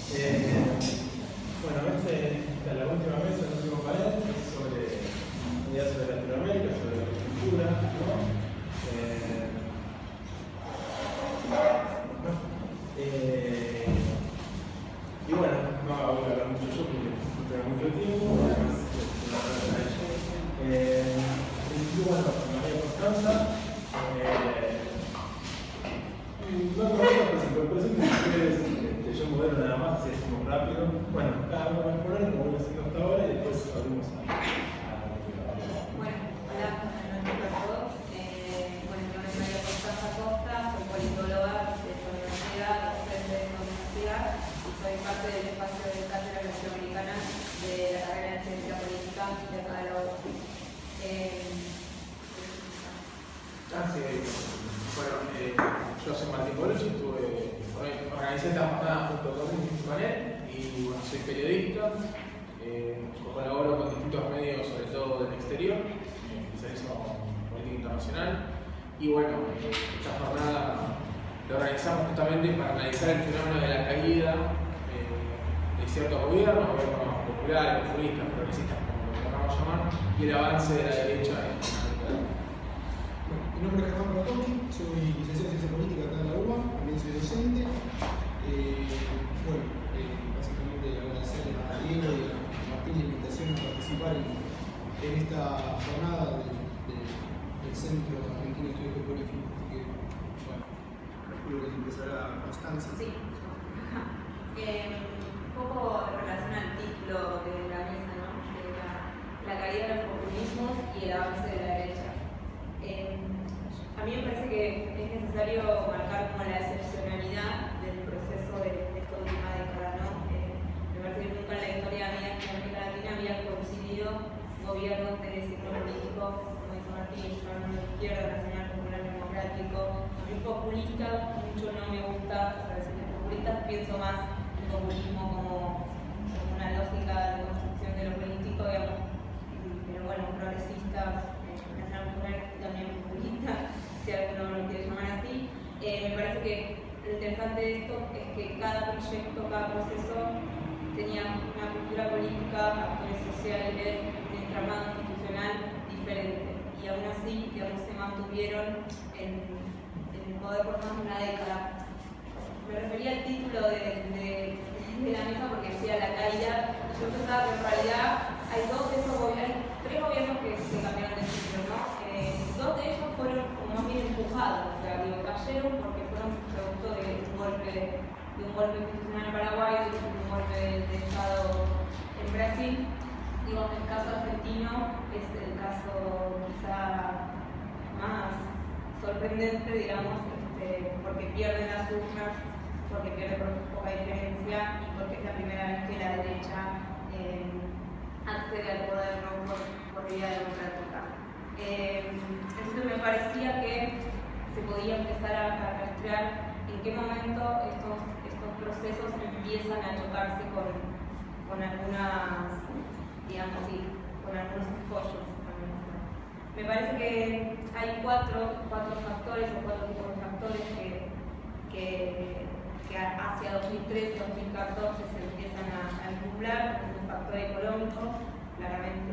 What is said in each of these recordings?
Bueno, esta es la última mesa, el último panel, es sobre ideas sobre Latinoamérica, sobre la cultura, ¿no? Y bueno, no voy a hablar mucho yo porque no tengo mucho tiempo, además y bueno, María Constanza, no conozco, presento ustedes, yo modelo nada más, si hacemos rápido. Bueno, cada uno va a exponer como voy haciendo hasta ahora y después abrimos a Bueno, hola, buenas noches a todos. Bueno, mi nombre es María Constanza Costa, soy politóloga de esta universidad, docente de esta universidad y soy parte del espacio de cátedra latinoamericana de la carrera de Ciencia Política de acá de la UBA. Bueno, yo soy Martín Colucci, organizé esta jornada junto con mi panel y bueno, soy periodista, colaboro con distintos medios, sobre todo del exterior, especializo en política internacional y bueno, esta jornada la organizamos justamente para analizar el fenómeno de la caída de ciertos gobiernos populares, populistas, progresistas, como lo queramos llamar, y el avance de la derecha en América Latina. Mi nombre es Germán Bertoni, soy licenciado en Ciencia Política acá en la UBA, también soy docente. Básicamente agradecerle a Diego y a Martín la invitación a participar en esta jornada del Centro Argentino de Estudios Geopolíticos. Así que, bueno, espero que empezará Constanza. Sí. Un poco en relación al título de la mesa, ¿no? De la caída de los populismos y el avance de la derecha. A mí me parece que es necesario marcar como la excepcionalidad del proceso de esta última década, ¿no? Me parece que nunca en la historia de América Latina habían coincidido gobiernos de signo político, como dijo Martín, de izquierda, nacional, popular, democrático. A mí populista mucho no me gusta, a veces de populistas pienso más en populismo como una lógica de construcción de lo político, digamos, pero bueno, progresistas, nacional, popular, también populista, si alguno lo quiere llamar así. Me parece que lo interesante de esto es que cada proyecto, cada proceso tenía una cultura política, actores sociales, un entramado institucional diferente y aún así, digamos, se mantuvieron en el poder por más de una década. Me refería al título de la mesa porque decía la caída. Yo pensaba que en realidad hay tres gobiernos que se cambiaron de sitio, ¿no? Dos de ellos fueron como más bien empujados, o sea, cayeron porque fueron producto de un golpe institucional en Paraguay y de un golpe de Estado en Brasil. Digo, el caso argentino es el caso quizá más sorprendente, digamos, porque pierden las urnas, porque pierde por poca diferencia y porque es la primera vez que la derecha accede al poder, ¿no? por vía democrática. Entonces me parecía que se podía empezar a rastrear en qué momento estos procesos empiezan a chocarse con algunas, digamos así, con algunos escollos. Me parece que hay cuatro factores o cuatro tipos de factores que hacia 2013-2014 se empiezan a vincular. Es un factor económico, claramente.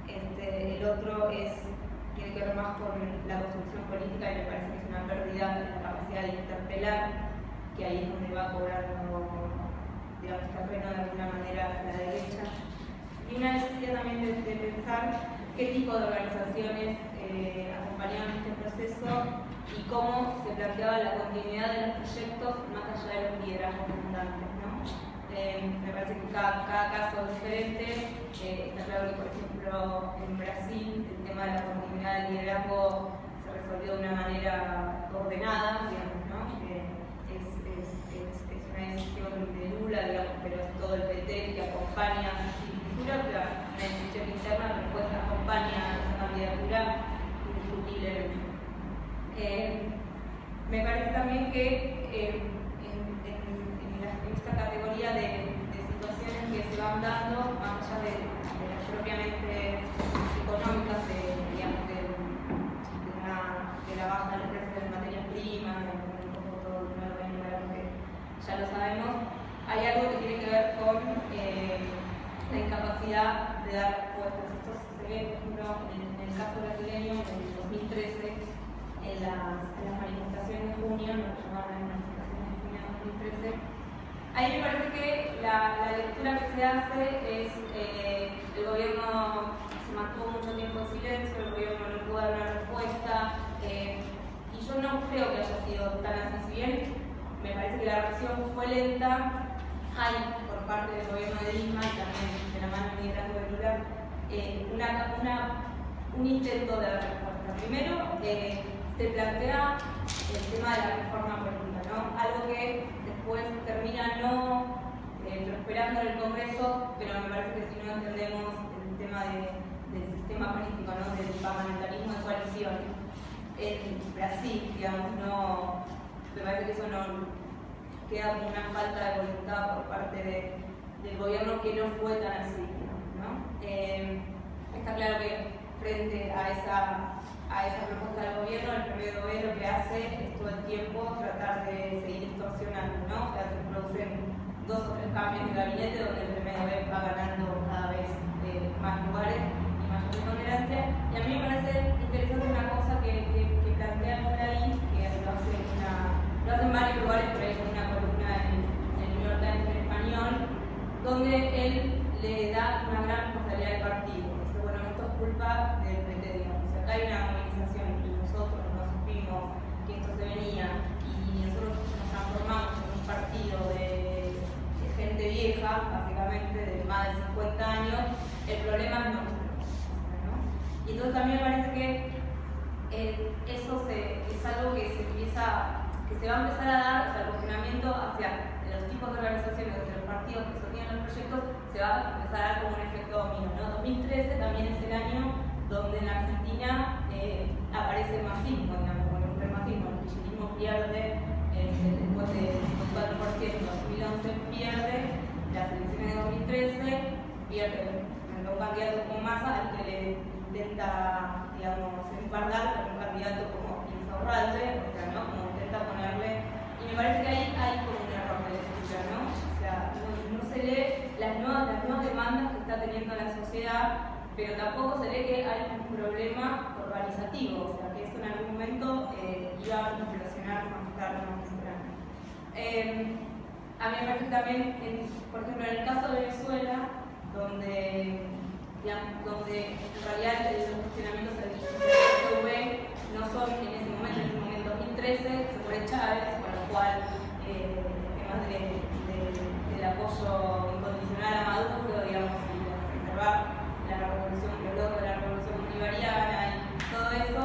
El otro tiene que ver más con la construcción política y me parece que es una pérdida de la capacidad de interpelar, que ahí es donde va a cobrar digamos, terreno de alguna manera la derecha. Y una necesidad también de pensar qué tipo de organizaciones acompañaban este proceso y cómo se planteaba la continuidad de los proyectos más allá de los liderazgos fundantes, ¿no? Me parece que cada caso es diferente. Está claro que, por ejemplo, en Brasil el tema de la continuidad del liderazgo se resolvió de una manera ordenada, digamos, ¿no? Es una decisión de Lula, digamos, pero es todo el PT que acompaña una decisión interna que después acompaña a esa candidatura indiscutiblemente. Me parece también que en esta categoría de situaciones que se van dando, más allá de las propiamente económicas, digamos, de la baja de los precios de materias primas, un poco todo el nuevo que ya lo sabemos, hay algo que tiene que ver con la incapacidad de dar respuestas. Esto se ve, por ejemplo, en el caso brasileño, en el 2013, en las manifestaciones de junio, lo que llamaban las manifestaciones de junio de 2013. Ahí me parece que la lectura que se hace es el gobierno se mantuvo mucho tiempo en silencio, el gobierno no pudo dar una respuesta, y yo no creo que haya sido tan así. Si bien me parece que la reacción fue lenta, hay por parte del gobierno de Dilma y también de la mano del liderazgo de Lula un intento de dar respuesta. Primero, se plantea el tema de la reforma política, ¿no? Algo que después termina no prosperando en el Congreso, pero me parece que si no entendemos el tema del sistema político, ¿no? Del parlamentarismo de coalición en Brasil, digamos, no, me parece que eso no queda como una falta de voluntad por parte del gobierno que no fue tan así, ¿no? Está claro que frente a esa propuesta del gobierno, el PMDB lo que hace es todo el tiempo tratar de seguir distorsionando, ¿no? O sea, se producen 2 o 3 cambios de gabinete donde el PMDB va ganando cada vez más lugares y mayor preponderancia. Y a mí me parece interesante una cosa que plantea por ahí, que lo hace en varios lugares, por ahí con una columna en el New York Times en español, donde él le da una gran responsabilidad al partido. Dice, bueno, esto es culpa del PT, digamos. O sea, acá hay una movilización y nosotros no supimos que esto se venía y nosotros nos transformamos en un partido de gente vieja, básicamente, de más de 50 años, el problema es nuestro, ¿no? Y entonces a mí me parece que eso es algo que se va a empezar a dar, o sea, el cuestionamiento hacia los tipos de organizaciones, hacia los partidos que sostienen los proyectos, se va a empezar a dar como un efecto dominó, ¿no? 2013 también es el año donde en Argentina aparece el masismo, digamos, bueno, el masismo, el kirchnerismo pierde después del 4%, 2011 pierde las elecciones de 2013, pierde un candidato como Massa al que le intenta, digamos, empardar con un candidato como Insaurralde, o sea, ¿no? Como intenta ponerle, y me parece que ahí hay como un error de lectura, ¿no? O sea, no se lee las nuevas demandas que está teniendo la sociedad, pero tampoco se lee que hay un problema organizativo, o sea, que eso en algún momento iba a implosionar más tarde, más temprano. A mí me parece que también, por ejemplo, en el caso de Venezuela, donde en realidad los cuestionamientos del PSV no son en ese momento 2013, se fue Chávez, con lo cual temas del apoyo incondicional a Maduro, digamos, y de preservar la revolución, el logro de la revolución bolivariana y todo eso,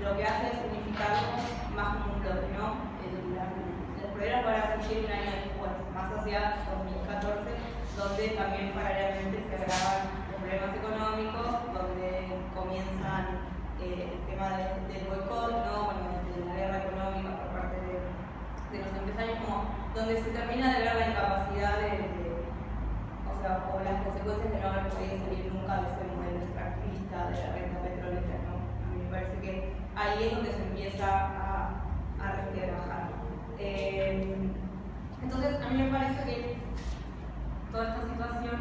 lo que hace es unificarlo más como un bloque, ¿no? Los problemas van a surgir un año después, más hacia 2014, donde también paralelamente se agravan los problemas económicos, donde comienzan el tema del boicot, ¿no? Bueno, de la guerra económica por parte de los empresarios, como donde se termina de ver la incapacidad o las consecuencias de no haber podido salir nunca de ese modelo extractivista de la renta petrolera, ¿no? A mí me parece que ahí es donde se empieza a resquebrajar. Entonces, a mí me parece que toda esta situación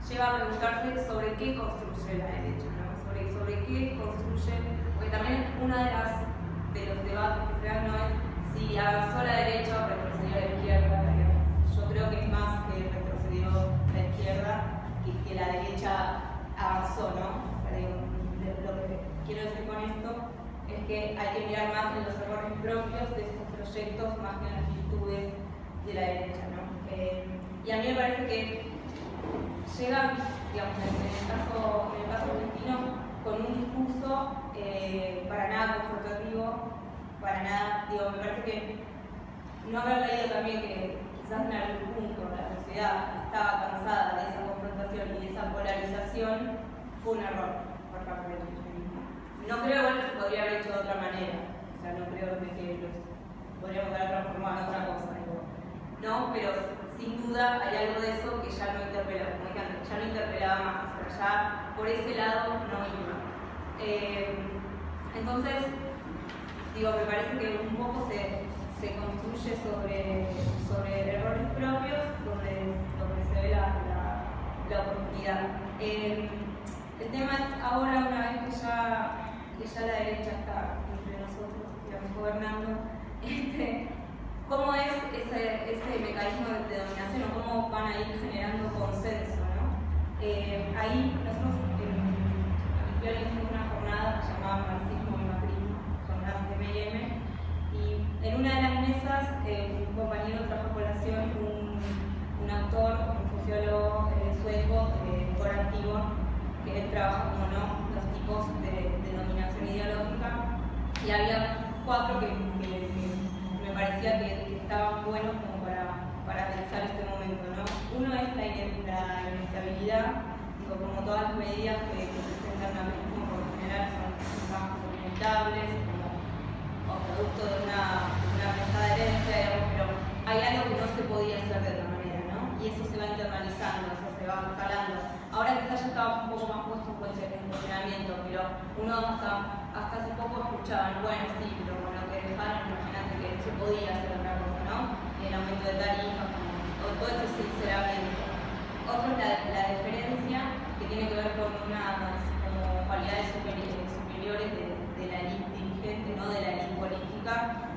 lleva a preguntarse sobre qué construye la derecha, ¿no? Sobre qué construye, porque también uno de los debates que se dan no es si avanzó la derecha o retrocedió la izquierda. Yo creo que es más que retrocedió la izquierda que la derecha avanzó, ¿no? O sea, lo que quiero decir con esto es que hay que mirar más en los errores propios de estos proyectos más que en las virtudes de la derecha, ¿no? Y a mí me parece que llegan, digamos, en el caso argentino, con un discurso para nada confrontativo, para nada, digo, me parece que no haber leído también que quizás en algún punto la sociedad estaba cansada de esa confrontación y de esa polarización fue un error por parte del kirchnerismo. No creo que se podría haber hecho de otra manera, o sea, no creo que los podríamos haber transformado en otra cosa, digo. No, pero sin duda hay algo de eso que ya no interpelaba, como dije antes, ya no interpelaba más, o sea, ya por ese lado no iba. Entonces, digo, me parece que un poco se construye sobre errores propios ya la derecha está entre nosotros, digamos, gobernando, ¿cómo es ese mecanismo de dominación o cómo van a ir generando consenso, ¿no? Ahí nosotros hicimos una jornada llamada Marxismo y Macrismo, jornadas de M&M, y en una de las mesas un compañero trajo a colación un autor, un sociólogo sueco, autor activo, que él trabaja como no los tipos de dominación ideológica, y había 4 que me parecía que estaban buenos como para pensar este momento, ¿no? Uno es la inestabilidad, como todas las medidas que presentan a Macrismo por lo general son más limitables, o producto de una pesada herencia, digamos, pero hay algo que no se podía hacer de otra manera, ¿no? Y eso se va internalizando, eso se va instalando. Ahora quizás ya estaba un poco más puesto en funcionamiento, pero uno hasta hace poco escuchaban, bueno, sí, pero con lo que dejaron, imagínate que se podía hacer otra cosa, ¿no? El aumento de tarifas, todo ese sinceramiento. Otro es la diferencia que tiene que ver con unas como cualidades superiores de la élite dirigente, no de la élite política,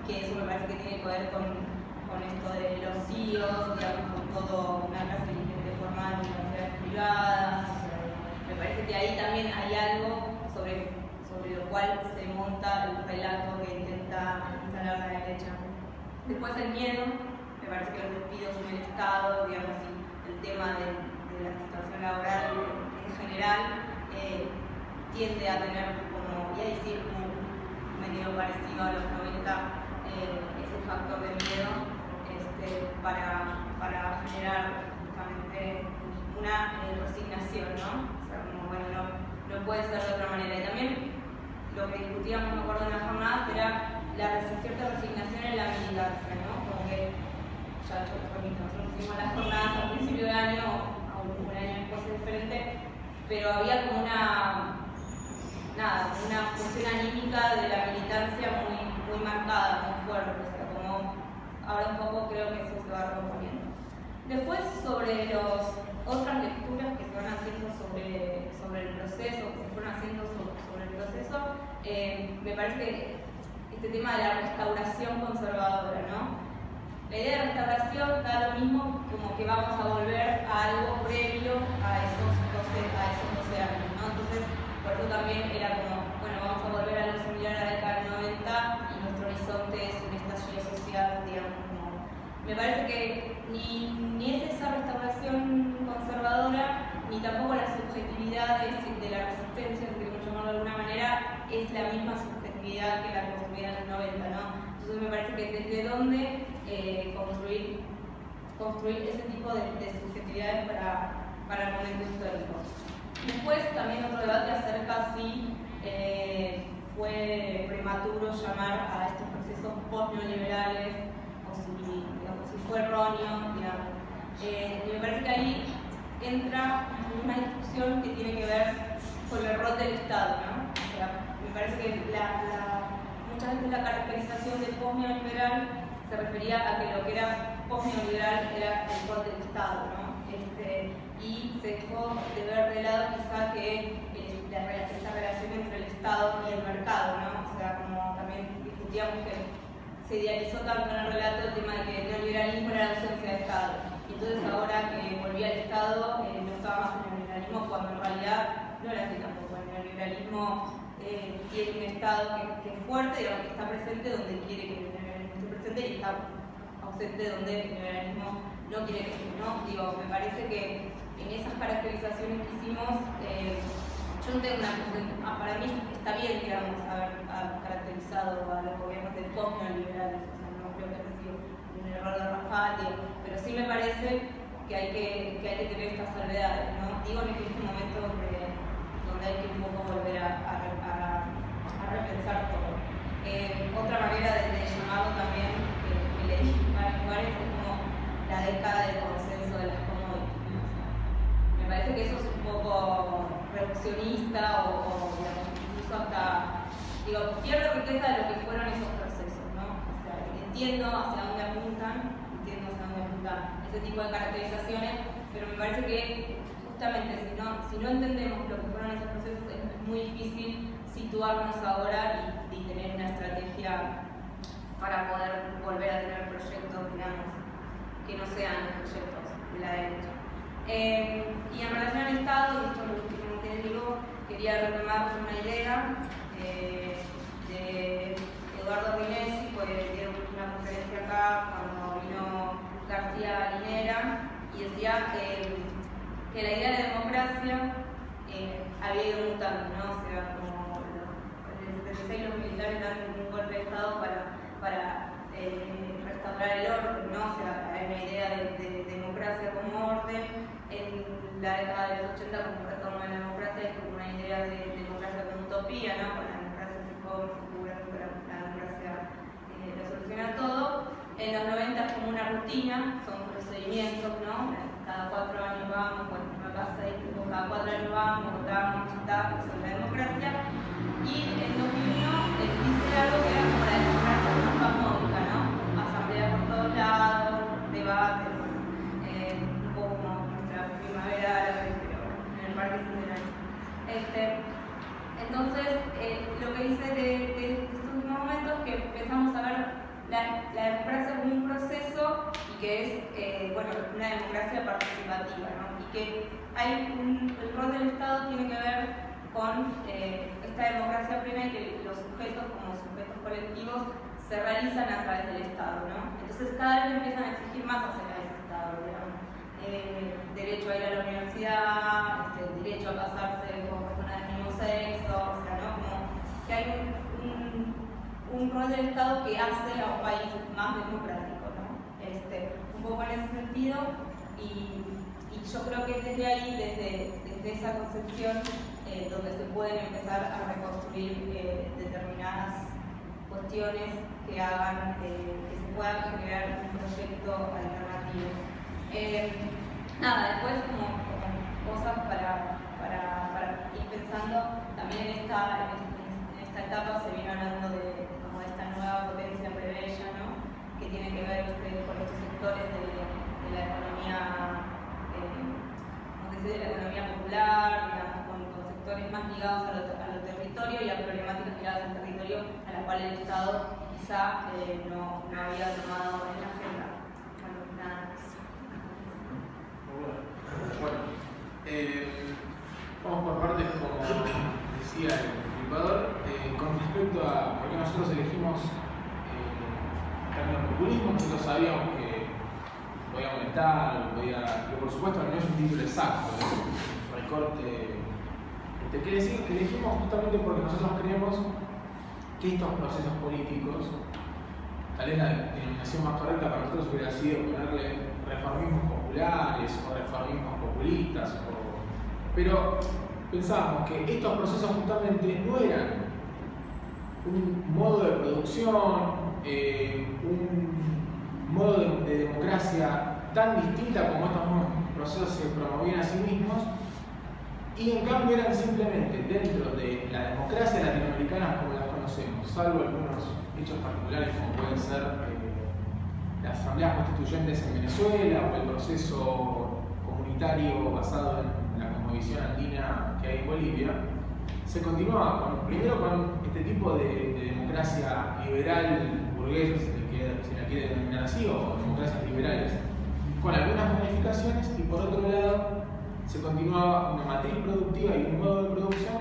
que eso me parece que tiene que ver con esto de los CEOs, digamos, con todo una clase dirigente formal de universidades privadas. O sea, me parece que ahí también hay algo sobre lo cual se monta el relato que intenta instalar la derecha. Después el miedo, me parece que los despidos en el Estado, digamos, y el tema de la situación laboral en general, tiende a tener como, y ahí sí es como medio parecido a los 90, ese factor de miedo para generar justamente una resignación, ¿no? O sea, como bueno, no puede ser de otra manera. Y también lo que discutíamos, me acuerdo en la jornada, era cierta resignación en la militancia, ¿no? Como que, ya nosotros hicimos las jornadas al principio de año, un año después es diferente, pero había como una cuestión anímica de la militancia muy marcada, muy fuerte, o sea, como ahora un poco creo que eso se va recomponiendo. Después, sobre otras lecturas que se van haciendo sobre el proceso, que se fueron haciendo sobre el proceso, me parece que este tema de la restauración conservadora, ¿no? La idea de restauración da lo mismo como que vamos a volver a algo previo a esos 12 años, ¿no? Entonces, por eso también era como, bueno, vamos a volver a lo similar a la década del 90 y nuestro horizonte es un estallido social, digamos, como... Me parece que ni es esa restauración conservadora, ni tampoco la subjetividad de la resistencia, si queremos llamarlo de alguna manera, es la misma subjetividad que la construida en los 90, ¿no? Entonces me parece que desde dónde construir ese tipo de subjetividades para el momento histórico. Después también otro debate acerca si fue prematuro llamar a estos procesos post-neoliberales o si fue erróneo, digamos. Y me parece que ahí entra una discusión que tiene que ver con el rol del Estado, ¿no? O sea, me parece que muchas veces la caracterización de post-neoliberal se refería a que lo que era post-neoliberal era el rol del Estado, ¿no? Y se dejó de ver de lado quizá que esta relación entre el Estado y el mercado, ¿no? O sea, como también discutíamos que se idealizó tanto en el relato el tema de que el neoliberalismo era la ausencia de Estado. Y entonces ahora que volvía el Estado, no estaba más en el neoliberalismo, cuando en realidad no era así tampoco. El neoliberalismo tiene un Estado que es fuerte, digamos, que está presente donde quiere que el neoliberalismo esté presente y está ausente donde el neoliberalismo no quiere que esté, ¿no? Digo, me parece que en esas caracterizaciones que hicimos, yo no tengo una... para mí está bien, digamos, haber caracterizado a los gobiernos de post-neoliberales, o sea, no creo que haya sido un error de Rafati, pero sí me parece que hay que tener estas salvedades, ¿no? Digo en este momento donde hay que un poco volver a repensar todo. Otra manera de llamarlo también, que leí en varios lugares, es como la década del consenso de las commodities, ¿no? O sea, me parece que eso es un poco reduccionista o digamos, incluso hasta, pierdo riqueza de lo que fueron esos procesos, ¿no? O sea, entiendo hacia dónde apuntan ese tipo de caracterizaciones, pero me parece que justamente si no entendemos lo que fueron esos procesos es muy difícil situarnos ahora y tener una estrategia para poder volver a tener proyectos, digamos, que no sean proyectos de la derecha. Y en relación al Estado, y esto es lo último que digo, quería retomar una idea de Eduardo Rinesi, que dio una conferencia acá cuando vino García Linera, y decía que la idea de democracia había ido mutando, ¿no? O sea, como en el 76 los militares dan un golpe de Estado para restaurar el orden, ¿no? O sea, hay una idea de democracia como orden. En la década de los 80, como retorno de la democracia, es como una idea de democracia como utopía, ¿no? Con la democracia se configura que la democracia lo soluciona todo. En los 90 es como una rutina, son procedimientos, ¿no? Cada 4 años vamos, bueno, no pasa ahí, cada 4 años vamos, votamos, chitamos sobre la democracia. Y en 2001 dice algo que era como la democracia más pasmódica, ¿no? Asamblea por todos lados, debate, bueno, un poco como nuestra primavera árabe, pero en el Parque Centenario. Entonces, lo que dice de estos últimos momentos es que empezamos a ver la democracia como un proceso y que es bueno, una democracia participativa, ¿no? Y que el rol del Estado tiene que ver con esta democracia plena y que los sujetos como sujetos colectivos se realizan a través del Estado, ¿no? Entonces cada vez empiezan a exigir más acerca de ese Estado, digamos. Derecho a ir a la universidad, derecho a casarse con personas del mismo sexo, o sea, ¿no? Como que hay un rol del Estado que hace a un país más democrático, ¿no? Un poco en ese sentido, y yo creo que desde ahí, desde esa concepción, donde se pueden empezar a reconstruir determinadas cuestiones que hagan que se pueda generar un proyecto alternativo. Nada, después como cosas para ir pensando, también en esta etapa se viene hablando de esta nueva potencia plebeya, ¿no? Que tiene que ver con estos sectores de la economía, de la economía popular, digamos, con sectores más ligados a lo territorio y a problemáticas ligadas al territorio a las cuales el Estado quizá no había tomado en la agenda. Bueno, nada más. Bueno, vamos por partes, como decía el explipador, con respecto a por qué nosotros elegimos el término populismo. Nosotros sabíamos que podía molestar, que por supuesto no es un título exacto, es un recorte. Que elegimos justamente porque nosotros creemos que estos procesos políticos, tal vez la denominación más correcta para nosotros hubiera sido ponerle reformismos populares o reformismos populistas, pero pensábamos que estos procesos justamente no eran un modo de producción, un modo de democracia tan distinta como estos nuevos procesos se promovían a sí mismos, y en cambio eran simplemente dentro de la democracia latinoamericana como las conocemos, salvo algunos hechos particulares como pueden ser las asambleas constituyentes en Venezuela o el proceso comunitario basado en la cosmovisión andina que hay en Bolivia. Se continuaba primero con este tipo de democracia liberal burguesa, si la quiere denominar así, o democracias liberales, con algunas modificaciones, y por otro lado se continuaba una matriz productiva y un modo de producción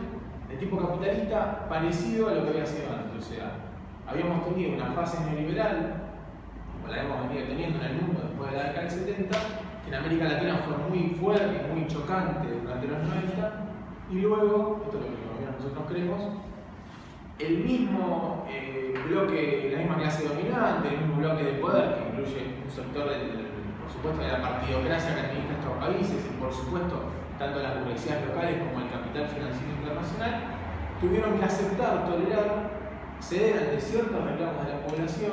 de tipo capitalista parecido a lo que había sido antes. O sea, habíamos tenido una fase neoliberal, como la hemos venido teniendo en el mundo después de la década del 70, que en América Latina fue muy fuerte, muy chocante durante los 90, y luego, esto es lo que nosotros creemos, el mismo bloque, la misma clase dominante, el mismo bloque de poder, que incluye un sector por supuesto de la partidocracia que administra estos países, y por supuesto tanto las burguesías locales como el capital financiero internacional, tuvieron que aceptar, tolerar, ceder ante ciertos reclamos de la población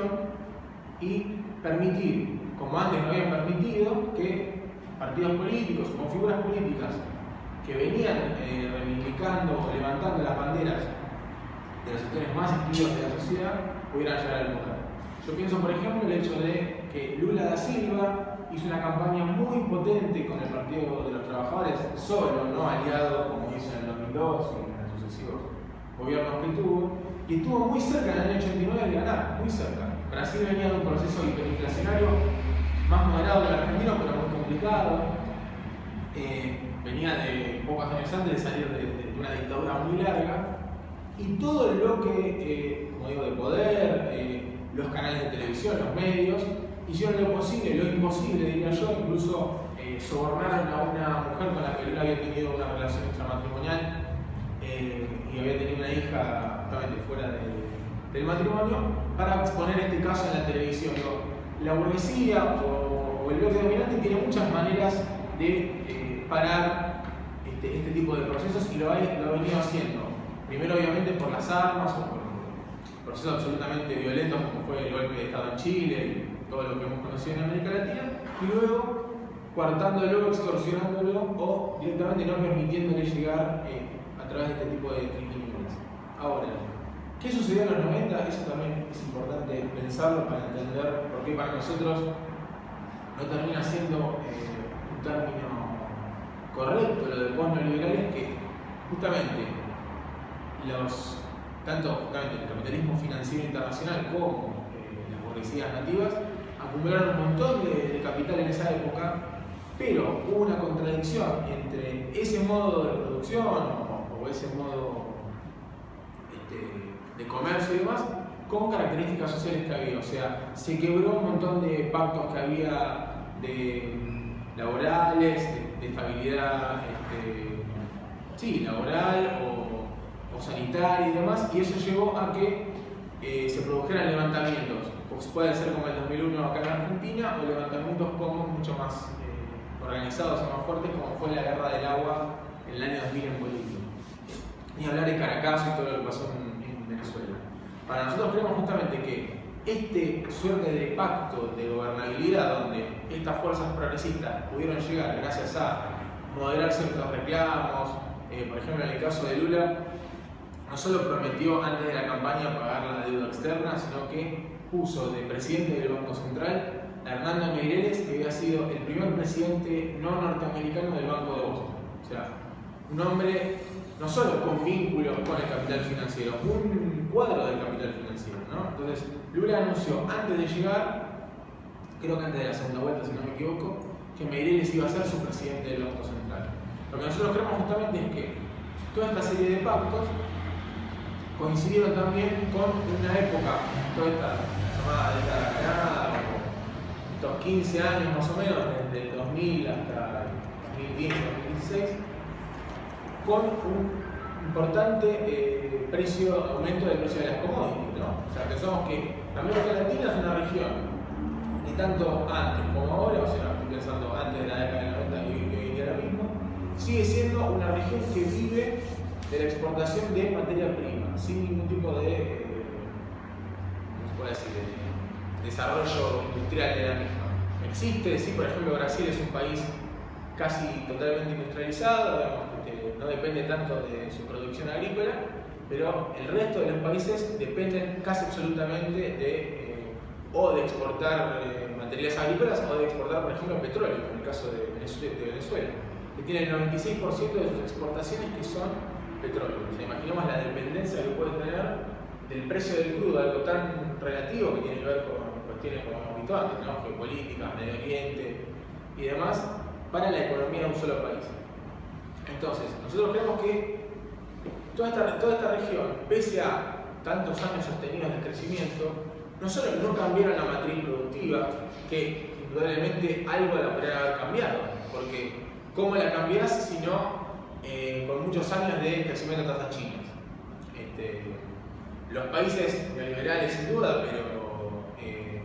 y permitir, como antes no habían permitido, que partidos políticos o figuras políticas que venían reivindicando o levantando las banderas de los sectores más excluidos de la sociedad pudieran llegar al poder. Yo pienso, por ejemplo, el hecho de que Lula da Silva hizo una campaña muy potente con el Partido de los Trabajadores, solo, no aliado, como hizo en el 2002 y en los sucesivos gobiernos que tuvo, y estuvo muy cerca en el año 89 de ganar, muy cerca. Brasil venía de un proceso hiperinflacionario más moderado que el argentino, pero muy complicado. Venía de pocos años antes de salir de una dictadura muy larga, y todo el bloque, como digo, de poder, los canales de televisión, los medios, hicieron lo posible, lo imposible, diría yo, incluso sobornaron a una mujer con la que él había tenido una relación extramatrimonial y había tenido una hija justamente fuera del matrimonio, para exponer este caso en la televisión. La burguesía o el bloque dominante tiene muchas maneras de parar este tipo de procesos, y lo ha venido haciendo. Primero, obviamente, por las armas o por procesos absolutamente violentos como fue el golpe de Estado en Chile y todo lo que hemos conocido en América Latina, y luego coartándolo, extorsionándolo o directamente no permitiéndole llegar a través de este tipo de triquiñuelas. Ahora, ¿qué sucedió en los 90? Eso también es importante pensarlo para entender por qué para nosotros no termina siendo un término correcto lo de post-neoliberales, que justamente tanto el capitalismo financiero internacional como las burguesías nativas acumularon un montón de capital en esa época, pero hubo una contradicción entre ese modo de producción o ese modo de comercio y demás con características sociales que había. O sea, se quebró un montón de pactos que había laborales, de estabilidad laboral o sanitaria y demás, y eso llevó a que se produjeran levantamientos. Pues puede ser como el 2001 acá en Argentina, o levantamientos como mucho más organizados y más fuertes, como fue la guerra del agua en el año 2000 en Bolivia. Ni hablar de Caracas y todo lo que pasó en Venezuela. Para nosotros creemos justamente que este suerte de pacto de gobernabilidad, donde estas fuerzas progresistas pudieron llegar gracias a moderar ciertos reclamos, por ejemplo en el caso de Lula, no solo prometió antes de la campaña pagar la deuda externa, sino que puso de presidente del Banco Central a Hernando Meireles, que había sido el primer presidente no norteamericano del Banco de Boston. O sea, un hombre no solo con vínculos con el capital financiero, un cuadro del capital financiero, ¿no? Entonces, Lula anunció antes de llegar, creo que antes de la segunda vuelta, si no me equivoco, que Meireles iba a ser su presidente del Banco Central. Lo que nosotros creemos justamente es que toda esta serie de pactos coincidieron también con una época, toda esta llamada década ganada, estos 15 años más o menos, desde el 2000 hasta 2015-2016, con un importante aumento del precio de las commodities, ¿no? O sea, pensamos que América Latina es una región, ni tanto antes como ahora, o sea, estoy pensando antes de la década del 90 y hoy en día ahora mismo, sigue siendo una región que vive de la exportación de materia prima, sin ningún tipo de, ¿cómo se puede decir?, de desarrollo industrial de la misma. Existe, sí, por ejemplo, Brasil es un país casi totalmente industrializado, digamos, que no depende tanto de su producción agrícola, pero el resto de los países dependen casi absolutamente o de exportar materiales agrícolas o de exportar, por ejemplo, petróleo, en el caso de Venezuela, que tiene el 96% de sus exportaciones que son petróleo. O sea, imaginemos la dependencia que puede tener del precio del crudo, algo tan relativo que tiene que ver con cuestiones como habituales, ¿no? Geopolíticas, Medio Oriente y demás, para la economía de un solo país. Entonces, nosotros creemos que toda esta región, pese a tantos años sostenidos de crecimiento, no solo no cambiaron la matriz productiva, que indudablemente algo la podría haber cambiado, porque ¿cómo la cambiás si no con muchos años de crecimiento de tasas chinas? Los países neoliberales sin duda, pero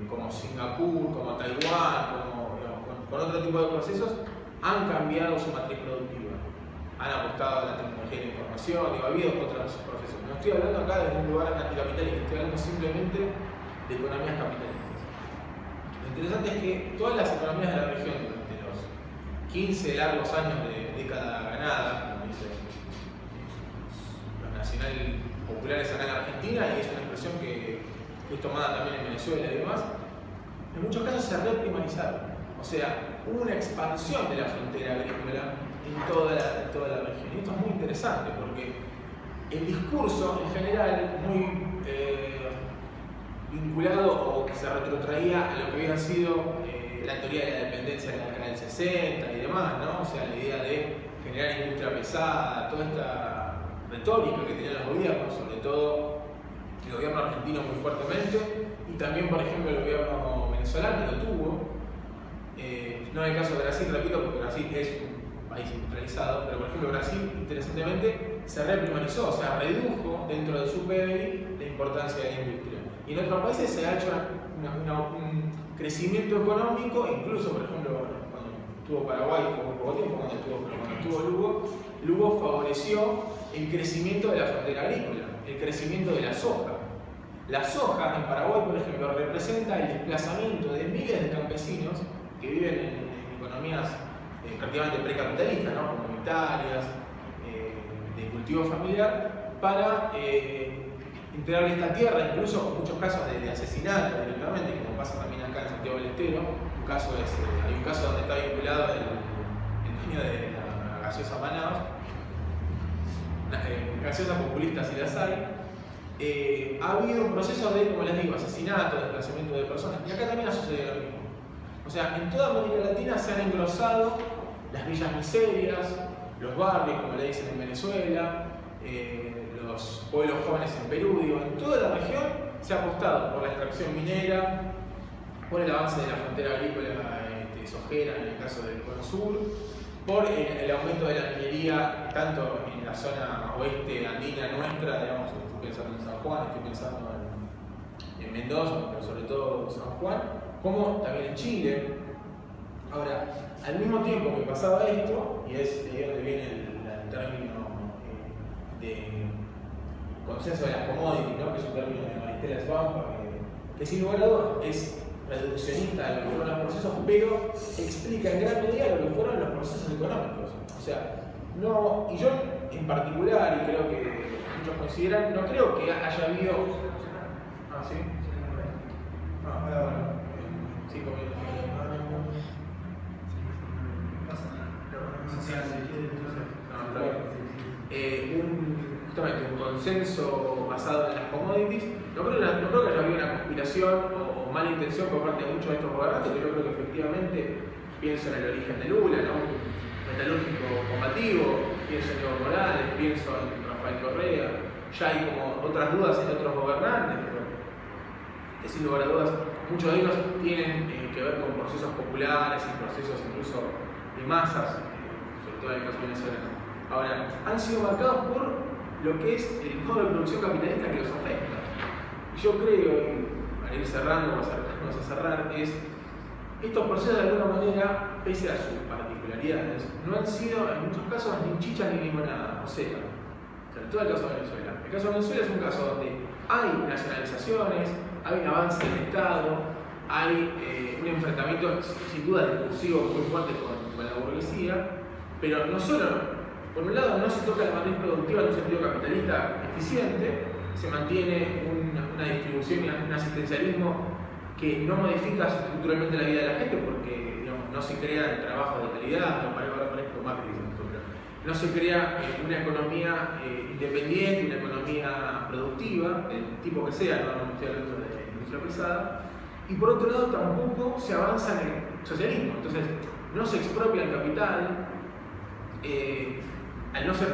como Singapur, como Taiwán, con otro tipo de procesos, han cambiado su matriz productiva. Han apostado a la tecnología de la información, y ha habido otros procesos. No estoy hablando acá de un lugar anticapitalista, estoy hablando simplemente de economías capitalistas. Lo interesante es que todas las economías de la región durante los 15 largos años de década ganada, como dicen los nacional populares acá en Argentina, y es una expresión que es tomada también en Venezuela y demás, en muchos casos se reprimarizaron. O sea, hubo una expansión de la frontera agrícola en toda la región. Y esto es muy interesante porque el discurso en general muy vinculado o que se retrotraía a lo que había sido la teoría de la dependencia en la década del 60 y demás, ¿no? O sea, la idea de generar industria pesada, toda esta retórica que tenían los gobiernos, sobre todo el gobierno argentino muy fuertemente, y también, por ejemplo, el gobierno venezolano lo tuvo. No en el caso de Brasil, repito, porque Brasil es un país industrializado, pero por ejemplo Brasil, interesantemente, se reprimarizó, o sea, redujo dentro de su PBI la importancia de la industria. Y en otros países se ha hecho un crecimiento económico, incluso, por ejemplo, cuando estuvo Paraguay, por poco tiempo, cuando estuvo Lugo favoreció el crecimiento de la frontera agrícola, el crecimiento de la soja. La soja en Paraguay, por ejemplo, representa el desplazamiento de miles de campesinos que viven en economías prácticamente precapitalistas, ¿no? Comunitarias, de cultivo familiar, para integrar esta tierra, incluso con muchos casos de asesinato directamente, como pasa también acá en Santiago del Estero. Hay un caso donde está vinculado el dueño de la gaseosa Manaos, gaseosas populistas y las hay. Ha habido un proceso de, como les digo, asesinato, desplazamiento de personas, y acá también ha sucedido lo mismo. O sea, en toda América Latina se han engrosado las villas miserias, los barrios, como le dicen en Venezuela, los pueblos jóvenes en Perú. Digo, en toda la región se ha apostado por la extracción minera, por el avance de la frontera agrícola sojera en el caso del Cono Sur, por el aumento de la minería tanto en la zona oeste andina nuestra, digamos, estoy pensando en San Juan, estoy pensando en Mendoza, pero sobre todo San Juan, como también en Chile. Ahora, al mismo tiempo que pasaba esto, y es de donde viene el término de consenso de las commodities, ¿no? Que es un término de Maristela Svampa, que sin lugar a dudas es reduccionista de lo que fueron los procesos, pero explica en gran medida lo que fueron los procesos económicos. O sea, no, y yo en particular, y creo que muchos consideran, no creo que haya habido. Ah, sí. Bueno, 5 minutos. Justamente un consenso basado en las commodities. No creo que haya habido una conspiración o mala intención por parte de muchos de estos gobernantes, pero yo creo que efectivamente pienso en el origen de Lula, ¿no? Metalúrgico combativo, pienso en Evo Morales, pienso en Rafael Correa. Ya hay como otras dudas en otros gobernantes, pero que sin lugar a dudas muchos de ellos tienen que ver con procesos populares y procesos incluso de masas, sobre todo en el caso venezolano. Ahora, han sido marcados por lo que es el modo de producción capitalista que los afecta. Yo creo, y para ir cerrando o acercarnos a cerrar, es estos procesos de alguna manera, pese a sus particularidades, no han sido en muchos casos ni chicha ni limonada, o sea, sobre todo el caso de Venezuela. El caso de Venezuela es un caso donde hay nacionalizaciones, hay un avance del Estado, hay un enfrentamiento sin duda discursivo muy fuerte con la burguesía, pero no solo, por un lado no se toca la matriz productiva en un sentido capitalista eficiente, se mantiene una distribución y un asistencialismo que no modifica estructuralmente la vida de la gente porque, digamos, no se crea trabajo de calidad, no parezco Macri, no se crea una economía independiente, una economía productiva, del tipo que sea, no estoy hablando de industria pesada, y por otro lado tampoco se avanza en el socialismo, entonces no se expropia el capital. Al no ser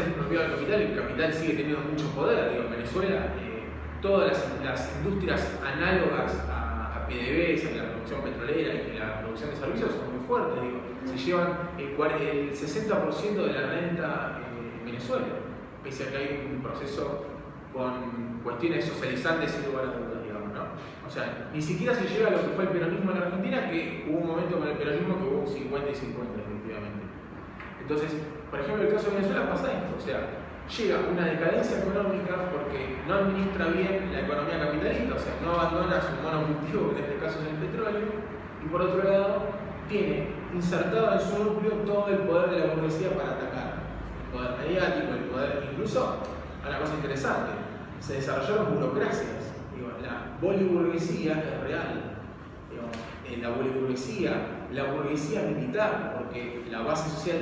expropiado el capital sigue teniendo mucho poder. Digo, en Venezuela todas las industrias análogas a PDVSA, la producción petrolera y la producción de servicios son muy fuertes. Digo, se llevan el 60% de la renta en Venezuela, pese a que hay un proceso con cuestiones socializantes sin lugar a dudas, digamos, ¿no? O sea, ni siquiera se llega a lo que fue el peronismo en la Argentina, que hubo un momento con el peronismo que hubo un 50 y 50, definitivamente. Entonces, por ejemplo, el caso de Venezuela pasa esto, o sea, llega una decadencia económica porque no administra bien la economía capitalista, o sea, no abandona su monocultivo, que en este caso es el petróleo, y por otro lado, tiene insertado en su núcleo todo el poder de la burguesía para atacar. El poder mediático, el poder, incluso, una cosa interesante, se desarrollaron burocracias. Digo, la boliburguesía es real. Digo, la burguesía militar, porque la base social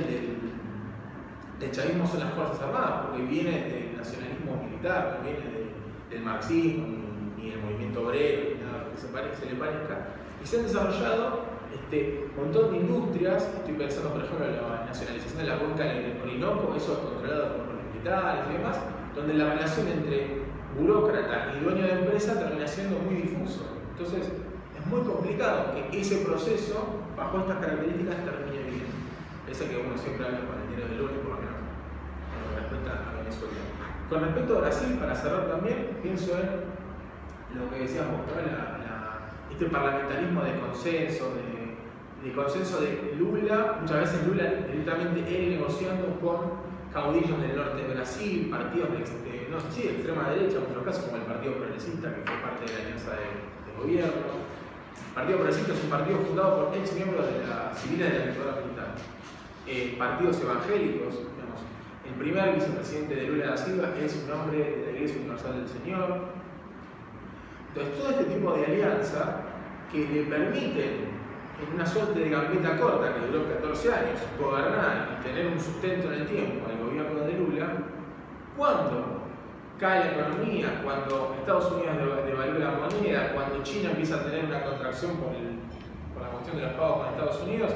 el chavismo son las Fuerzas Armadas, porque viene del nacionalismo militar, no viene del marxismo, ni del movimiento obrero, ni nada que se le parezca. Y se han desarrollado un montón de industrias. Estoy pensando, por ejemplo, en la nacionalización de la cuenca del Orinoco, eso es controlado por los militares y demás, donde la relación entre burócrata y dueño de empresa termina siendo muy difuso. Entonces, es muy complicado que ese proceso, bajo estas características, termine bien. Ese que uno siempre habla con el dinero del lunes, por lo menos, con respecto a Venezuela. Con respecto a Brasil, para cerrar también, pienso en lo que decíamos, ¿no? Este parlamentarismo de consenso de Lula, muchas veces Lula directamente él negociando con caudillos del norte de Brasil, partidos de extrema derecha, en muchos casos como el Partido Progresista, que fue parte de la alianza de gobierno. El Partido Progresista es un partido fundado por ex miembros de la civil y de la dictadura militar. Partidos evangélicos, digamos, el primer vicepresidente de Lula da Silva es un hombre de la Iglesia Universal del Señor. Entonces, todo este tipo de alianza que le permiten, en una suerte de gambeta corta que duró 14 años, gobernar y tener un sustento en el tiempo al gobierno de Lula, cuando cae la economía, cuando Estados Unidos devalúa la moneda, cuando China empieza a tener una contracción por la cuestión de los pagos con Estados Unidos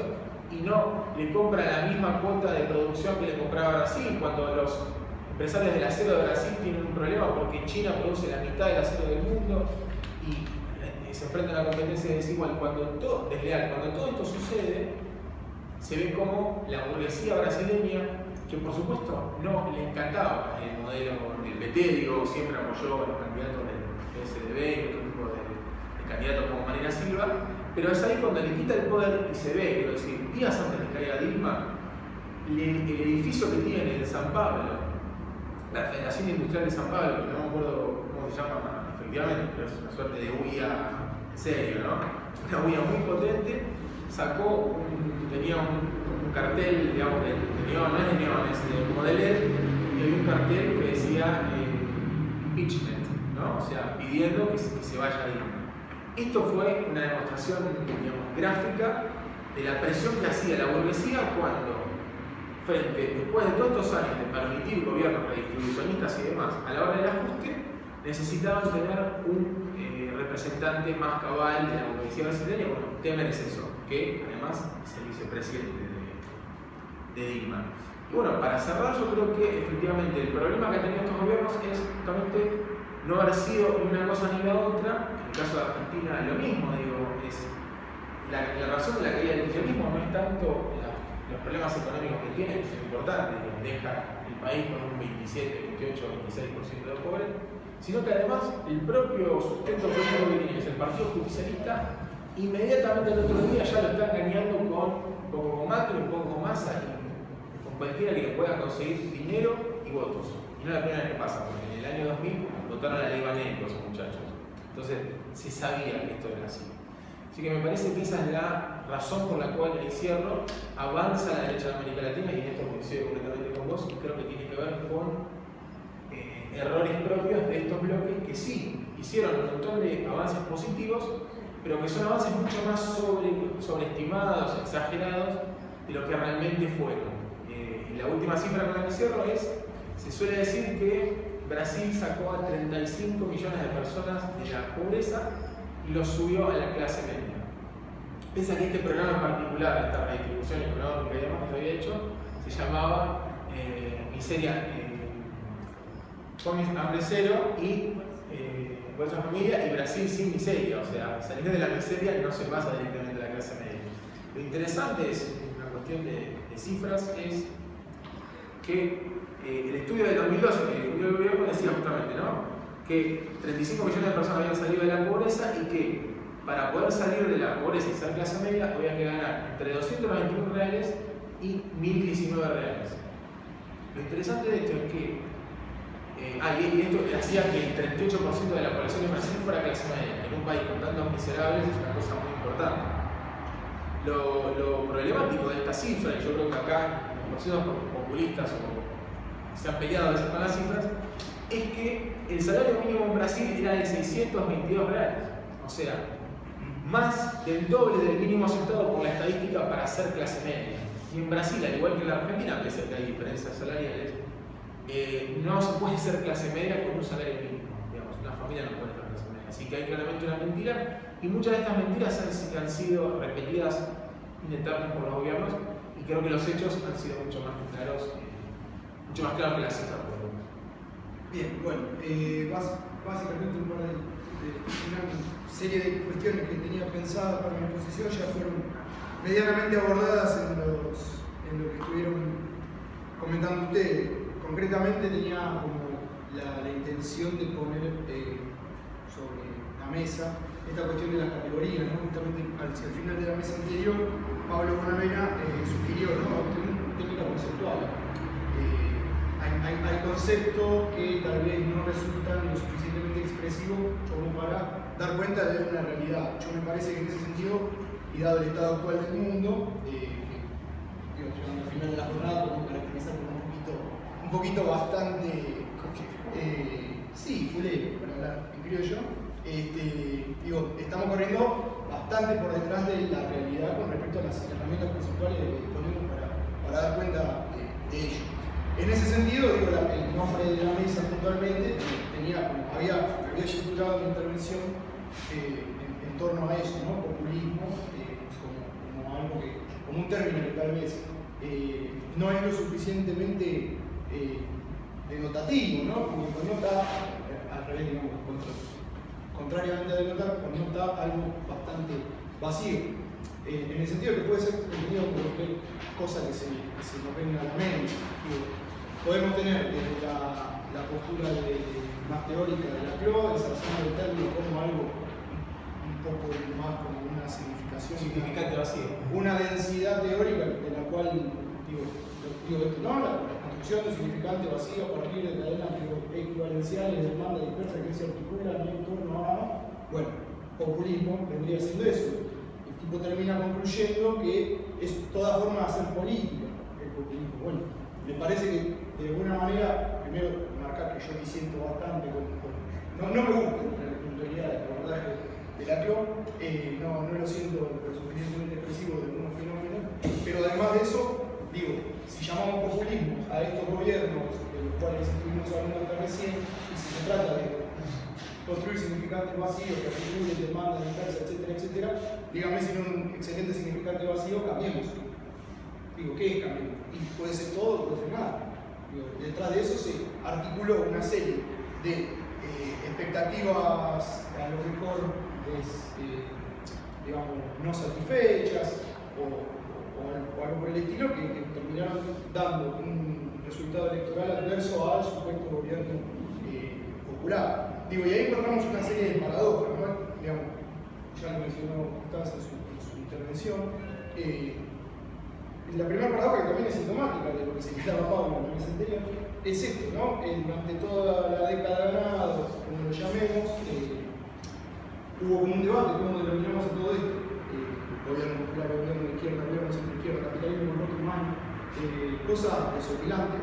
y no le compra la misma cuota de producción que le compraba Brasil, cuando los empresarios del acero de Brasil tienen un problema porque China produce la mitad del acero del mundo y se enfrenta a una competencia desigual. Cuando todo esto sucede, se ve como la burguesía brasileña, que por supuesto no le encantaba el modelo del PT, digo, siempre apoyó a los candidatos del PSDB y otro tipo de candidatos como Marina Silva, pero es ahí cuando le quita el poder y se ve, quiero decir, días antes de que caiga Dilma, el edificio que tiene en San Pablo, la Federación Industrial de San Pablo, que no me acuerdo cómo se llama efectivamente, pero es una suerte de UIA en serio, ¿no? Una UIA muy potente, tenía un cartel, digamos, de neón, no es de neón, es como de LED, y había un cartel que decía impeachment, ¿no? O sea, pidiendo que se vaya Dilma. Esto fue una demostración, digamos, gráfica de la presión que hacía la burguesía cuando, después de todos estos años de permitir gobiernos redistribucionistas y demás, a la hora del ajuste, necesitaban tener un representante más cabal de la burguesía brasileña. Bueno, Temer es eso, que además es el vicepresidente de Dilma. Y bueno, para cerrar, yo creo que efectivamente el problema que han tenido estos gobiernos es justamente no haber sido ni una cosa ni la otra. En el caso de Argentina es lo mismo, digo, es la razón de la caída del kirchnerismo no es tanto los problemas económicos que tiene, que son importantes, que deja el país con un 27, 28, 26% de pobres, sino que además el propio sustento político que tiene, que es el Partido Justicialista, inmediatamente el otro día ya lo está engañando un poco con Macri, un poco con Massa y con cualquiera que le pueda conseguir dinero y votos. Y no es la primera vez que pasa, porque en el año 2000 votaron a la ley Banélico esos muchachos. Entonces se sabía que esto era así. Así que me parece que esa es la razón por la cual el cierre avanza a la derecha de América Latina, y en esto coincido completamente con vos, y creo que tiene que ver con errores propios de estos bloques que sí hicieron un montón de avances positivos, pero que son avances mucho más sobreestimados, exagerados de lo que realmente fueron. Y la última cifra con la que cierro es, se suele decir que Brasil sacó a 35 millones de personas de la pobreza y los subió a la clase media. Piensa que este programa en particular, esta redistribución económica y demás que se había hecho, se llamaba miseria, hambre cero y Bolsa Familia, y Brasil sin miseria. O sea, salir de la miseria no se pasa directamente a la clase media. Lo interesante es, una cuestión de cifras, es que el estudio del 2012 que difundió el gobierno decía justamente, ¿no?, que 35 millones de personas habían salido de la pobreza y que para poder salir de la pobreza y ser clase media había que ganar entre 221 reales y 1019 reales. Lo interesante de esto es que y esto hacía que el 38% de la población de Brasil fuera clase media, que en un país con tantos miserables es una cosa muy importante. Lo problemático de esta cifra, y yo creo que acá los procesos populistas se han peleado a veces con las cifras, es que el salario mínimo en Brasil era de 622 reales, o sea, más del doble del mínimo aceptado por la estadística para ser clase media. Y en Brasil, al igual que en la Argentina, pese a que hay diferencias salariales, no se puede ser clase media con un salario mínimo. Digamos, una familia no puede ser clase media. Así que hay claramente una mentira, y muchas de estas mentiras han sido repetidas inetable por los gobiernos, y creo que los hechos han sido mucho más claros que las cifras. Bien, bueno, básicamente una serie de cuestiones que tenía pensadas para mi exposición ya fueron medianamente abordadas en lo que estuvieron comentando ustedes. Concretamente tenía como la intención de poner sobre la mesa esta cuestión de las categorías, ¿no? Justamente hacia el final de la mesa anterior, Pablo Bonavena sugirió, ¿no?, una técnica conceptual. Hay conceptos que tal vez no resultan lo suficientemente expresivos como para dar cuenta de una realidad. Yo me parece que en ese sentido, y dado el estado actual del mundo, llegando al final de la jornada, podemos caracterizar como un poquito bastante, sí, fulero, para hablar en criollo. Estamos corriendo bastante por detrás de la realidad con respecto a las herramientas conceptuales que disponemos para dar cuenta de ello. En ese sentido, el nombre de la mesa puntualmente había estructurado mi intervención en torno a eso, ¿no? Populismo, como algo como un término que tal vez no es lo suficientemente denotativo, ¿no? Porque connota, al revés, digamos, contrariamente a denotar, connota algo bastante vacío. En el sentido que puede ser entendido como cualquier cosa que se nos venga a la mente. Podemos tener desde la postura más teórica de Laclau, ensalzando el término como algo un poco más como una significación, significante vacío, una densidad teórica de la cual digo esto, ¿no? La construcción de significante vacío a partir de cadenas equivalenciales, demanda dispersa que se articulan en torno a, bueno, populismo vendría siendo eso. El tipo termina concluyendo que es toda forma de hacer política el populismo. Bueno, me parece que de alguna manera, primero marcar que yo disiento bastante no me gusta la puntualidad del abordaje de Laclau, no lo siento lo suficientemente expresivo de algunos fenómenos, pero además de eso, si llamamos populismo a estos gobiernos de los cuales estuvimos hablando hasta recién, y si se trata de construir significantes vacíos que articulen demandas, dispersas, etcétera, dígame si no es un excelente significante vacío, cambiemos. ¿Qué es cambiar? Y puede ser todo, puede ser nada. Detrás de eso se articuló una serie de expectativas a lo mejor no satisfechas o algo por el estilo que terminaron dando un resultado electoral adverso al supuesto gobierno popular. Y ahí encontramos una serie de paradojas, ¿no? Ya lo mencionó Constanza en su intervención. La primera paradoja, que también es sintomática de lo que señalaba Pablo en la mesa anterior, es esto, ¿no? Durante toda la década ganada, como lo llamemos, hubo como un debate, cómo denominamos a todo esto. Gobierno popular, gobierno de izquierda, gobierno centro izquierda, capitalismo, corto humano, cosas desopilantes.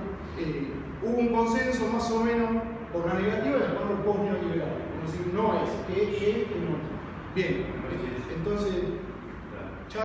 Hubo un consenso más o menos por la negativa de llamarlo post-neoliberal. Es decir, no es, que es, que no. Bien, entonces